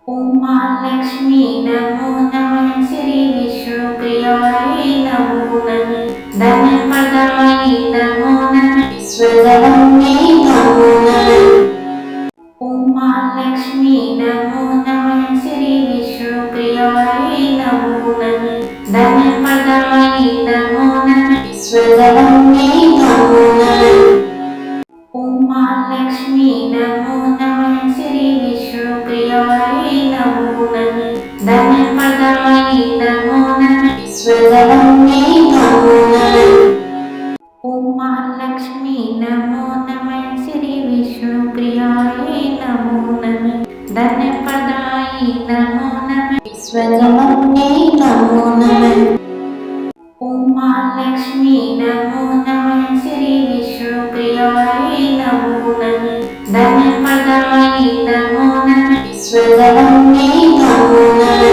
ఓం మహాలక్ష్మి నమో నమః శ్రీ విష్ణుప్రియాయ నమో నమః ధనపదాయ నమో నమః స్వరమ్యే నమో నమః ఓం మహాలక్ష్మి నమో నమః శ్రీ విష్ణుప్రియాయ నమో నమః ధనపదాయ నమో నమః స్వరమ్యే నమో నమః ఓం మహాలక్ష్మి నమో నమః శ్రీ విష్ణుప్రియాయ నమో నమః ధనపదాయ నమో నమః స్వరమ్యే నమో నమః ఓం మహాలక్ష్మి నమో నమః శ్రీ విష్ణుప్రియాయ నమో నమః ధనపదాయ నమో నమః స్వరమ్యే నమో నమః ఓం మహాలక్ష్మి నమో నమః శ్రీ విష్ణుప్రియాయ నమో నమః ధనపదాయ నమో నమః స్వరమ్యే నమో నమః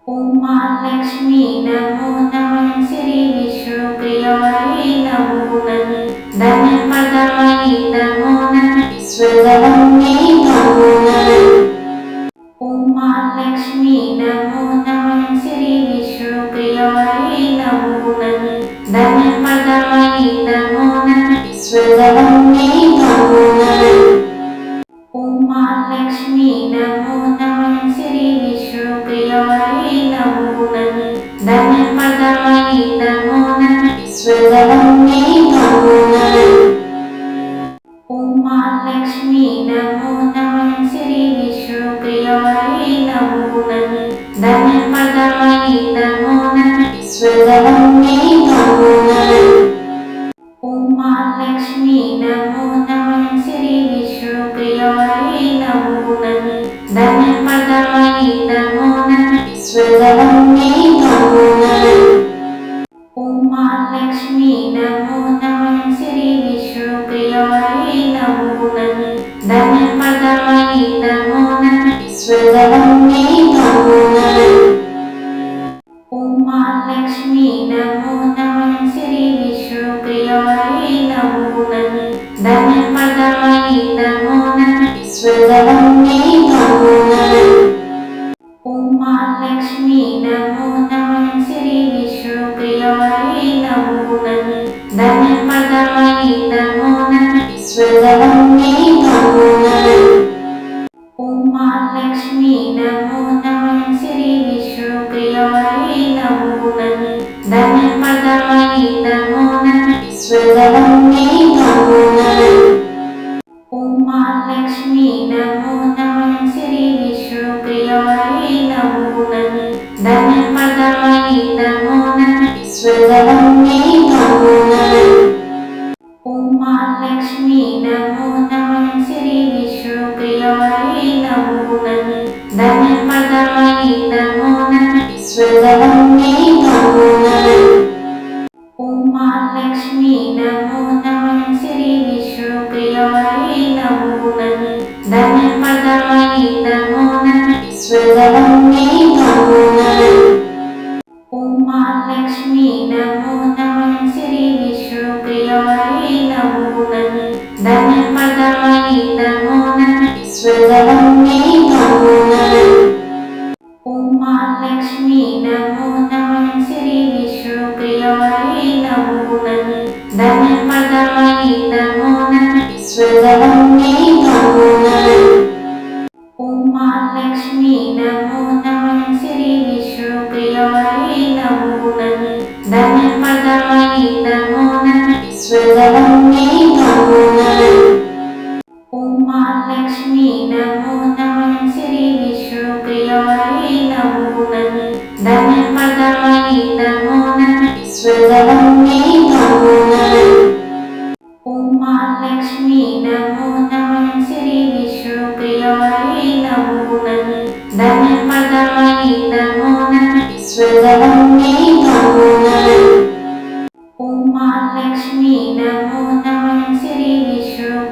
ఓం మహాలక్ష్మి నమో నమః శ్రీ విష్ణుప్రియాయ నమో నమః ధనపదాయ నమో నమః స్వరమ్యే నమో నమః ఓం మహాలక్ష్మి నమో నమః శ్రీ విష్ణుప్రియాయ నమో నమః ధనపదాయ నమో నమః స్వరమ్యే నమో నమః ఓం మహాలక్ష్మి నమో నమః శ్రీ విష్ణుప్రియాయ నమో నమః ధనపదాయ నమో నమః స్వరమ్యే నమో నమః ఓం మహాలక్ష్మి నమో నమః శ్రీ విష్ణుప్రియాయ నమో నమః ధనపదాయ నమో నమః స్వరమ్యే నమో నమః ఓం మహాలక్ష్మి నమో నమః శ్రీ విష్ణుప్రియాయ నమో నమః ధనపదాయ నమో నమః స్వరమ్యే నమో నమః ఓం మహాలక్ష్మి నమో నమః శ్రీ విష్ణుప్రియాయ నమో నమః ధనపదాయ నమో నమః స్వరమ్యే నమో నమః ఓం మహాలక్ష్మి నమో నమః శ్రీ విష్ణుప్రియాయ నమో నమః ధనపదాయ నమో నమః స్వరమ్యే నమో నమః ఓం మహాలక్ష్మి నమో నమః శ్రీ విష్ణుప్రియాయ నమో నమః ధనపదాయ నమో నమః స్వరమ్యే నమో నమః ఓం మహాలక్ష్మి నమో నమః శ్రీ విష్ణుప్రియాయ నమో నమః ధనపదాయ నమో నమః స్వరమ్యే నమో నమః ఓం మహాలక్ష్మి నమో నమః శ్రీ విష్ణుప్రియాయ నమో నమః ధనపదాయ నమో నమః స్వరమ్యే నమో నమః ఓం మహాలక్ష్మి నమో నమః శ్రీ విష్ణుప్రియాయ నమో నమః ధనపదాయ నమో నమః స్వరమ్యే నమో నమః ఓం మహాలక్ష్మి నమో నమః శ్రీ విష్ణుప్రియాయ నమో నమః ధనపదాయ నమో నమః స్వరమ్యే నమో నమః ఓం మహాలక్ష్మి నమో నమః శ్రీ విష్ణుప్రియాయ నమో నమః ధనపదాయ నమో నమః స్వరమ్యే నమో నమః ఓం మహాలక్ష్మి నమో నమః శ్రీ విష్ణుప్రియాయ నమో నమః ధనపదాయ నమో నమః స్వరమ్యే నమో నమః ఓం మహాలక్ష్మి నమో నమః శ్రీ విష్ణుప్రియాయ నమో నమః ధనపదాయ నమో నమః స్వరమ్యే నమో నమః ఓం మహాలక్ష్మి నమో నమః శ్రీ విష్ణుప్రియాయ నమో నమః ధనపదాయ నమో నమః స్వరమ్యే నమో నమః ఓం మహాలక్ష్మి నమో నమః శ్రీ విష్ణుప్రియాయ నమో నమః ధనపదాయ నమో నమః స్వరమ్యే నమో నమః ఓం మహాలక్ష్మి నమో నమః శ్రీ విష్ణుప్రియాయ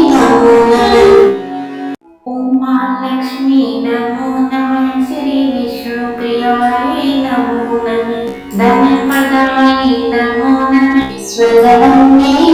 नमो नमः। ॐ महालक्ष्मी नमो नमः। श्री विष्णुप्रियाय नमो नमः। धनप्रदाय नमो नमः। स्वधर्मे